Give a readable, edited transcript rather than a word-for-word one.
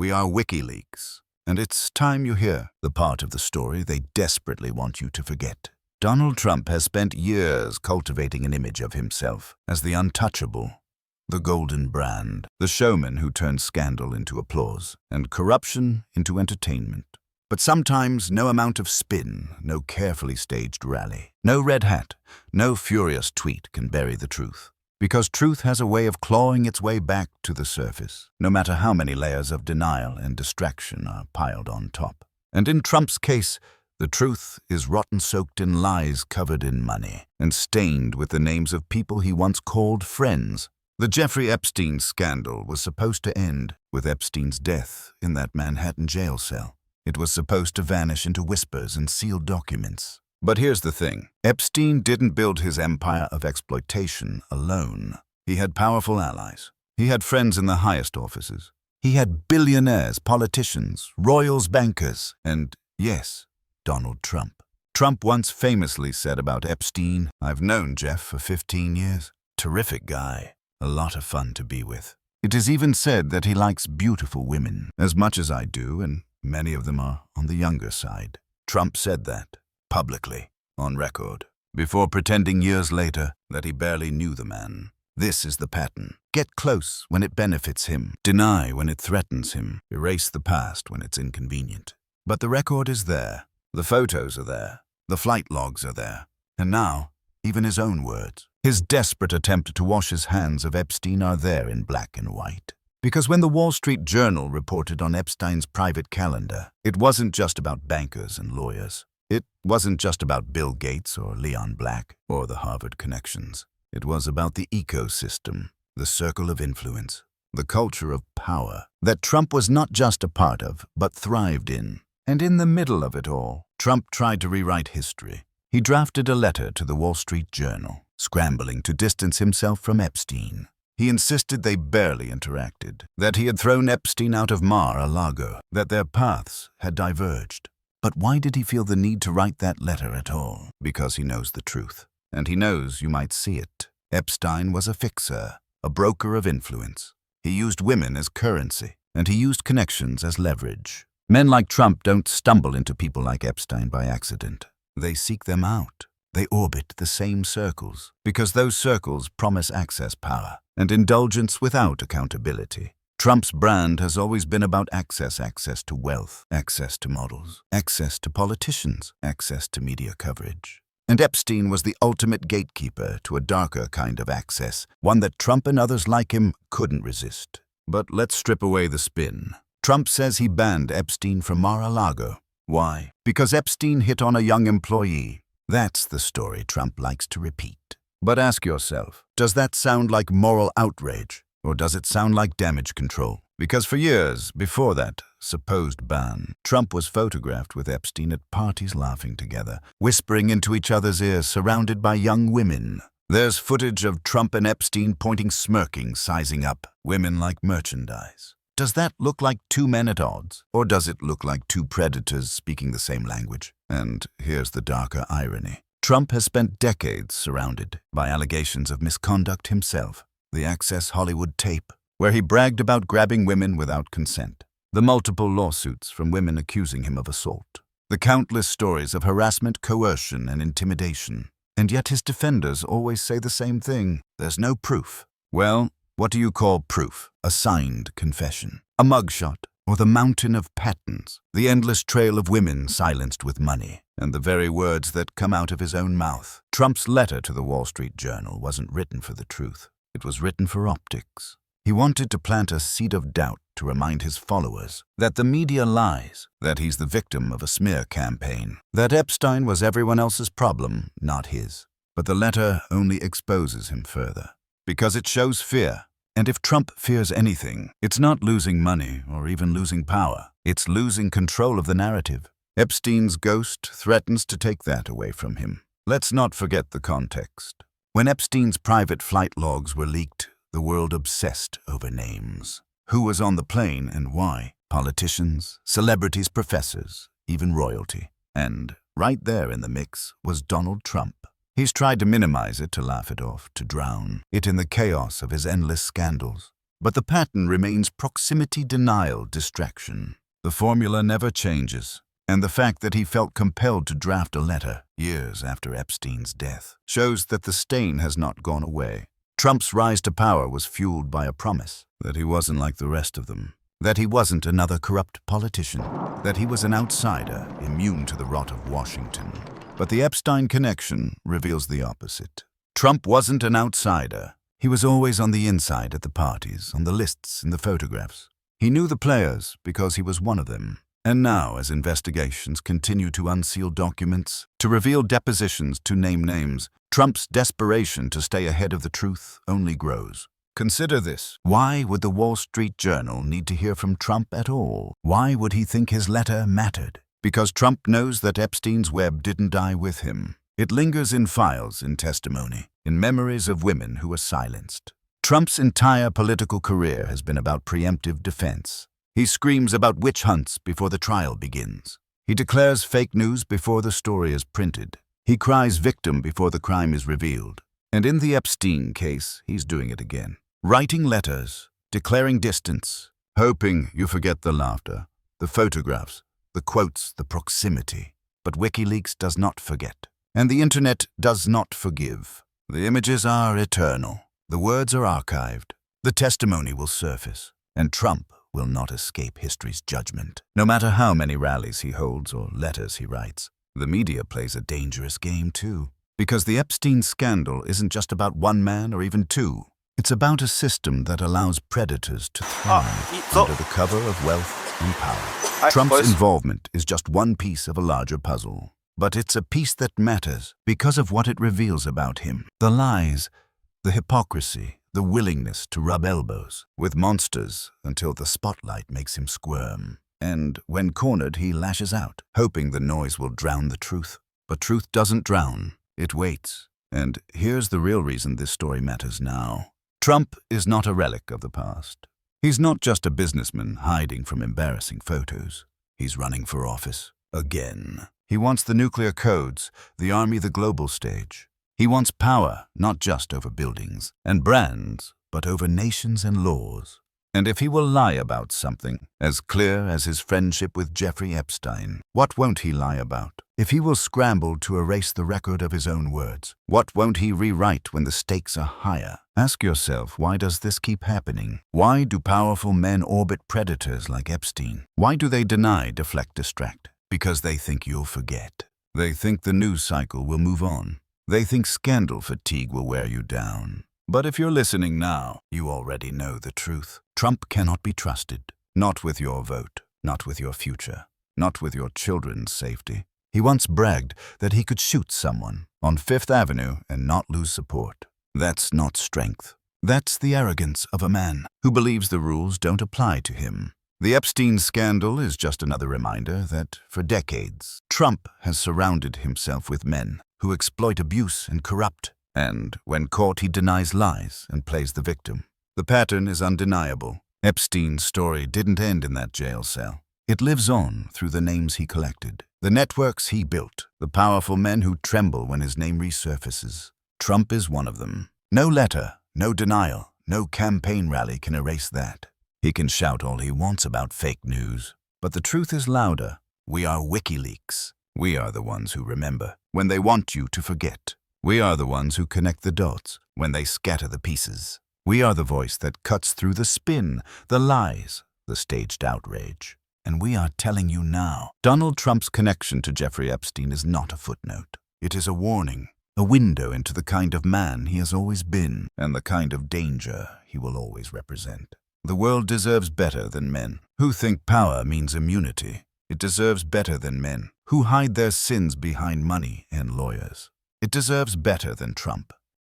We are WikiLeaks, and it's time you hear the part of the story they desperately want you to forget. Donald Trump has spent years cultivating an image of himself as the untouchable, the golden brand, the showman who turns scandal into applause and corruption into entertainment. But sometimes no amount of spin, no carefully staged rally, no red hat, no furious tweet can bury the truth. Because truth has a way of clawing its way back to the surface, no matter how many layers of denial and distraction are piled on top. And in Trump's case, the truth is rotten-soaked in lies covered in money and stained with the names of people he once called friends. The Jeffrey Epstein scandal was supposed to end with Epstein's death in that Manhattan jail cell. It was supposed to vanish into whispers and sealed documents. But here's the thing. Epstein didn't build his empire of exploitation alone. He had powerful allies. He had friends in the highest offices. He had billionaires, politicians, royals, bankers, and, yes, Donald Trump. Trump once famously said about Epstein, "I've known Jeff for 15 years. Terrific guy. A lot of fun to be with." It is even said that he likes beautiful women as much as I do, and many of them are on the younger side. Trump said that. Publicly, on record, before pretending years later that he barely knew the man. This is the pattern. Get close when it benefits him, deny when it threatens him, erase the past when it's inconvenient. But the record is there, the photos are there, the flight logs are there, and now, even his own words. His desperate attempt to wash his hands of Epstein are there in black and white. Because when the Wall Street Journal reported on Epstein's private calendar, it wasn't just about bankers and lawyers. It wasn't just about Bill Gates or Leon Black or the Harvard connections. It was about the ecosystem, the circle of influence, the culture of power that Trump was not just a part of, but thrived in. And in the middle of it all, Trump tried to rewrite history. He drafted a letter to the Wall Street Journal, scrambling to distance himself from Epstein. He insisted they barely interacted, that he had thrown Epstein out of Mar-a-Lago, that their paths had diverged. But why did he feel the need to write that letter at all? Because he knows the truth. And he knows you might see it. Epstein was a fixer, a broker of influence. He used women as currency, and he used connections as leverage. Men like Trump don't stumble into people like Epstein by accident. They seek them out. They orbit the same circles, because those circles promise access power and indulgence without accountability. Trump's brand has always been about access to wealth, access to models, access to politicians, access to media coverage. And Epstein was the ultimate gatekeeper to a darker kind of access, one that Trump and others like him couldn't resist. But let's strip away the spin. Trump says he banned Epstein from Mar-a-Lago. Why? Because Epstein hit on a young employee. That's the story Trump likes to repeat. But ask yourself, does that sound like moral outrage? Or does it sound like damage control? Because for years before that supposed ban, Trump was photographed with Epstein at parties laughing together, whispering into each other's ears, surrounded by young women. There's footage of Trump and Epstein pointing, smirking, sizing up, women like merchandise. Does that look like two men at odds? Or does it look like two predators speaking the same language? And here's the darker irony. Trump has spent decades surrounded by allegations of misconduct himself. The Access Hollywood tape, where he bragged about grabbing women without consent. The multiple lawsuits from women accusing him of assault. The countless stories of harassment, coercion, and intimidation. And yet his defenders always say the same thing. There's no proof. Well, what do you call proof? A signed confession, a mugshot, or the mountain of patents, the endless trail of women silenced with money, and the very words that come out of his own mouth. Trump's letter to the Wall Street Journal wasn't written for the truth. It was written for optics. He wanted to plant a seed of doubt to remind his followers that the media lies, that he's the victim of a smear campaign, that Epstein was everyone else's problem, not his. But the letter only exposes him further, because it shows fear. And if Trump fears anything, it's not losing money or even losing power. It's losing control of the narrative. Epstein's ghost threatens to take that away from him. Let's not forget the context. When Epstein's private flight logs were leaked, the world obsessed over names. Who was on the plane and why? Politicians, celebrities, professors, even royalty. And right there in the mix was Donald Trump. He's tried to minimize it, to laugh it off, to drown it in the chaos of his endless scandals. But the pattern remains proximity denial distraction. The formula never changes, and the fact that he felt compelled to draft a letter years after Epstein's death shows that the stain has not gone away. Trump's rise to power was fueled by a promise that he wasn't like the rest of them, that he wasn't another corrupt politician, that he was an outsider immune to the rot of Washington. But the Epstein connection reveals the opposite. Trump wasn't an outsider. He was always on the inside at the parties, on the lists, in the photographs. He knew the players because he was one of them. And now, as investigations continue to unseal documents, to reveal depositions, to name names, Trump's desperation to stay ahead of the truth only grows. Consider this. Why would the Wall Street Journal need to hear from Trump at all? Why would he think his letter mattered? Because Trump knows that Epstein's web didn't die with him. It lingers in files, in testimony, in memories of women who were silenced. Trump's entire political career has been about preemptive defense. He screams about witch hunts before the trial begins. He declares fake news before the story is printed. He cries victim before the crime is revealed. And in the Epstein case, he's doing it again. Writing letters, declaring distance, hoping you forget the laughter, the photographs, the quotes, the proximity. But WikiLeaks does not forget. And the internet does not forgive. The images are eternal. The words are archived. The testimony will surface. And Trump will not escape history's judgment. No matter how many rallies he holds or letters he writes, the media plays a dangerous game too. Because the Epstein scandal isn't just about one man or even two. It's about a system that allows predators to thrive under the cover of wealth and power. Trump's involvement is just one piece of a larger puzzle. But it's a piece that matters because of what it reveals about him. The lies, the hypocrisy, the willingness to rub elbows with monsters until the spotlight makes him squirm. And when cornered, he lashes out, hoping the noise will drown the truth. But truth doesn't drown, it waits. And here's the real reason this story matters now. Trump is not a relic of the past. He's not just a businessman hiding from embarrassing photos. He's running for office again. He wants the nuclear codes, the army, the global stage. He wants power, not just over buildings and brands, but over nations and laws. And if he will lie about something, as clear as his friendship with Jeffrey Epstein, what won't he lie about? If he will scramble to erase the record of his own words, what won't he rewrite when the stakes are higher? Ask yourself, why does this keep happening? Why do powerful men orbit predators like Epstein? Why do they deny, deflect, distract? Because they think you'll forget. They think the news cycle will move on. They think scandal fatigue will wear you down. But if you're listening now, you already know the truth. Trump cannot be trusted. Not with your vote, not with your future, not with your children's safety. He once bragged that he could shoot someone on Fifth Avenue and not lose support. That's not strength. That's the arrogance of a man who believes the rules don't apply to him. The Epstein scandal is just another reminder that, for decades, Trump has surrounded himself with men who exploit abuse and corrupt, and when caught he denies lies and plays the victim. The pattern is undeniable. Epstein's story didn't end in that jail cell. It lives on through the names he collected, the networks he built, the powerful men who tremble when his name resurfaces. Trump is one of them. No letter, no denial, no campaign rally can erase that. He can shout all he wants about fake news, but the truth is louder. We are WikiLeaks. We are the ones who remember when they want you to forget. We are the ones who connect the dots when they scatter the pieces. We are the voice that cuts through the spin, the lies, the staged outrage. And we are telling you now, Donald Trump's connection to Jeffrey Epstein is not a footnote. It is a warning, a window into the kind of man he has always been and the kind of danger he will always represent. The world deserves better than men who think power means immunity. It deserves better than men who hide their sins behind money and lawyers. It deserves better than Trump.